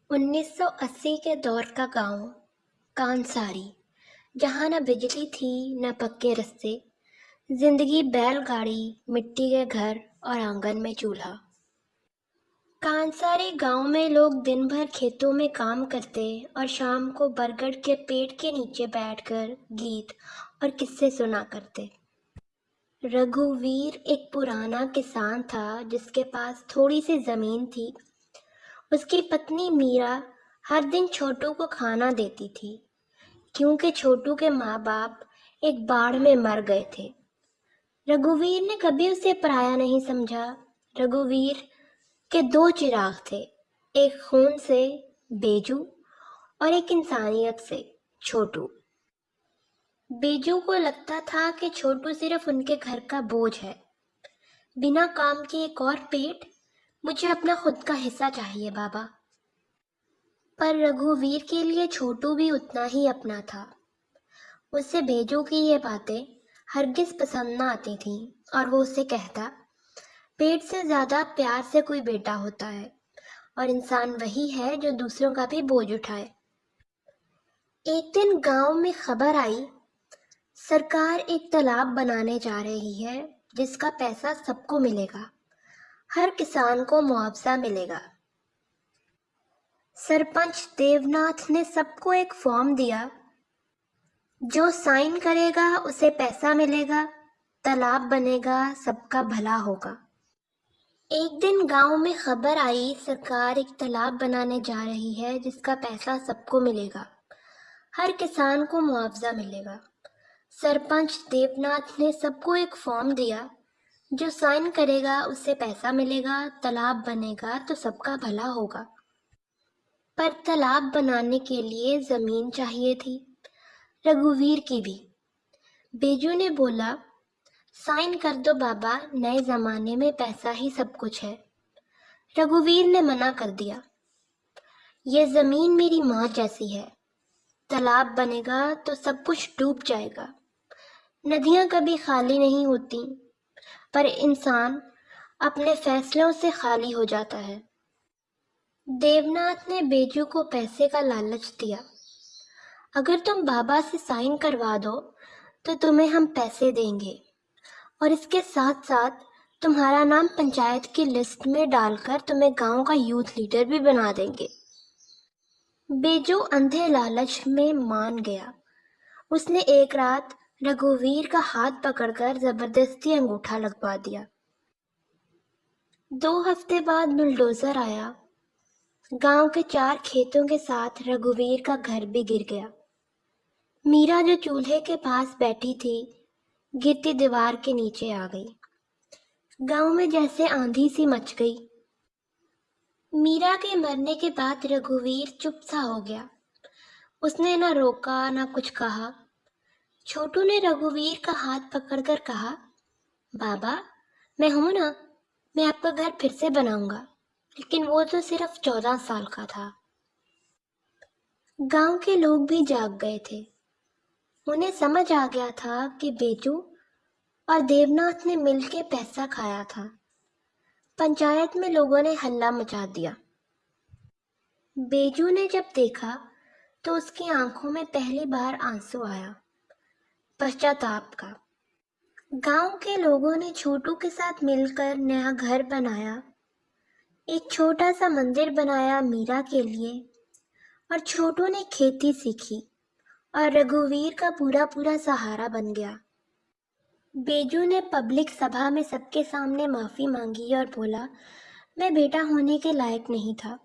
1980 के दौर का गांव कांसारी, जहां न बिजली थी न पक्के रास्ते। जिंदगी बैलगाड़ी, मिट्टी के घर और आंगन में चूल्हा। कांसारी गांव में लोग दिन भर खेतों में काम करते और शाम को बरगद के पेड़ के नीचे बैठकर गीत और किस्से सुना करते। रघुवीर एक पुराना किसान था जिसके पास थोड़ी सी जमीन थी। उसकी पत्नी मीरा हर दिन छोटू को खाना देती थी, क्योंकि छोटू के माँ बाप एक बाढ़ में मर गए थे। रघुवीर ने कभी उसे पराया नहीं समझा। रघुवीर के दो चिराग थे, एक खून से बेजू और एक इंसानियत से छोटू। बेजू को लगता था कि छोटू सिर्फ उनके घर का बोझ है, बिना काम के एक और पेट। मुझे अपना खुद का हिस्सा चाहिए बाबा। पर रघुवीर के लिए छोटू भी उतना ही अपना था। उससे बेजू की ये बातें हरगिज पसंद न आती थीं और वो उससे कहता, पेट से ज्यादा प्यार से कोई बेटा होता है और इंसान वही है जो दूसरों का भी बोझ उठाए। एक दिन गांव में खबर आई, सरकार एक तालाब बनाने जा रही है जिसका पैसा सबको मिलेगा, हर किसान को मुआवजा मिलेगा। सरपंच देवनाथ ने सबको एक फॉर्म दिया, जो साइन करेगा उसे पैसा मिलेगा, तालाब बनेगा, सबका भला होगा। एक दिन गांव में खबर आई, सरकार एक तालाब बनाने जा रही है जिसका पैसा सबको मिलेगा, हर किसान को मुआवजा मिलेगा। सरपंच देवनाथ ने सबको एक फॉर्म दिया, जो साइन करेगा उसे पैसा मिलेगा, तालाब बनेगा तो सबका भला होगा। पर तालाब बनाने के लिए जमीन चाहिए थी, रघुवीर की भी। बेजू ने बोला, साइन कर दो बाबा, नए जमाने में पैसा ही सब कुछ है। रघुवीर ने मना कर दिया, ये जमीन मेरी माँ जैसी है, तालाब बनेगा तो सब कुछ डूब जाएगा। नदियां कभी खाली नहीं होती, पर इंसान अपने फैसलों से खाली हो जाता है। देवनाथ ने बेजू को पैसे का लालच दिया, अगर तुम बाबा से साइन करवा दो तो तुम्हें हम पैसे देंगे और इसके साथ साथ तुम्हारा नाम पंचायत की लिस्ट में डालकर तुम्हें गांव का यूथ लीडर भी बना देंगे। बेजू अंधे लालच में मान गया। उसने एक रात रघुवीर का हाथ पकड़कर जबरदस्ती अंगूठा लगवा दिया। 2 हफ्ते बाद बुलडोजर आया, गांव के 4 खेतों के साथ रघुवीर का घर भी गिर गया। मीरा जो चूल्हे के पास बैठी थी, गिरती दीवार के नीचे आ गई। गांव में जैसे आंधी सी मच गई। मीरा के मरने के बाद रघुवीर चुप सा हो गया। उसने ना रोका ना कुछ कहा। छोटू ने रघुवीर का हाथ पकड़कर कहा, बाबा मैं हूं ना, मैं आपका घर फिर से बनाऊंगा। लेकिन वो तो सिर्फ 14 साल का था। गांव के लोग भी जाग गए थे। उन्हें समझ आ गया था कि बेजू और देवनाथ ने मिलकर पैसा खाया था। पंचायत में लोगों ने हल्ला मचा दिया। बेजू ने जब देखा तो उसकी आंखों में पहली बार आंसू आया, पश्चाताप का। गांव के लोगों ने छोटू के साथ मिलकर नया घर बनाया, एक छोटा सा मंदिर बनाया मीरा के लिए, और छोटू ने खेती सीखी और रघुवीर का पूरा पूरा सहारा बन गया। बेजू ने पब्लिक सभा में सबके सामने माफी मांगी और बोला, मैं बेटा होने के लायक नहीं था,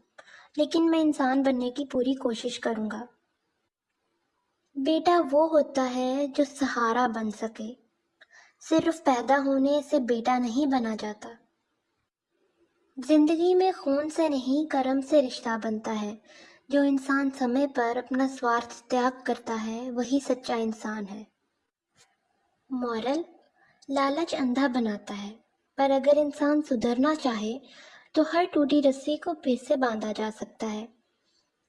लेकिन मैं इंसान बनने की पूरी कोशिश करूंगा। बेटा वो होता है जो सहारा बन सके, सिर्फ पैदा होने से बेटा नहीं बना जाता। जिंदगी में खून से नहीं कर्म से रिश्ता बनता है। जो इंसान समय पर अपना स्वार्थ त्याग करता है वही सच्चा इंसान है। मॉरल, लालच अंधा बनाता है, पर अगर इंसान सुधरना चाहे तो हर टूटी रस्सी को फिर से बांधा जा सकता है।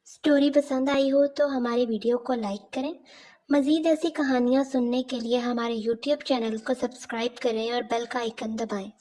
स्टोरी पसंद आई हो तो हमारे वीडियो को लाइक करें। मज़ीद ऐसी कहानियाँ सुनने के लिए हमारे YouTube चैनल को सब्सक्राइब करें और बेल का आइकन दबाएं।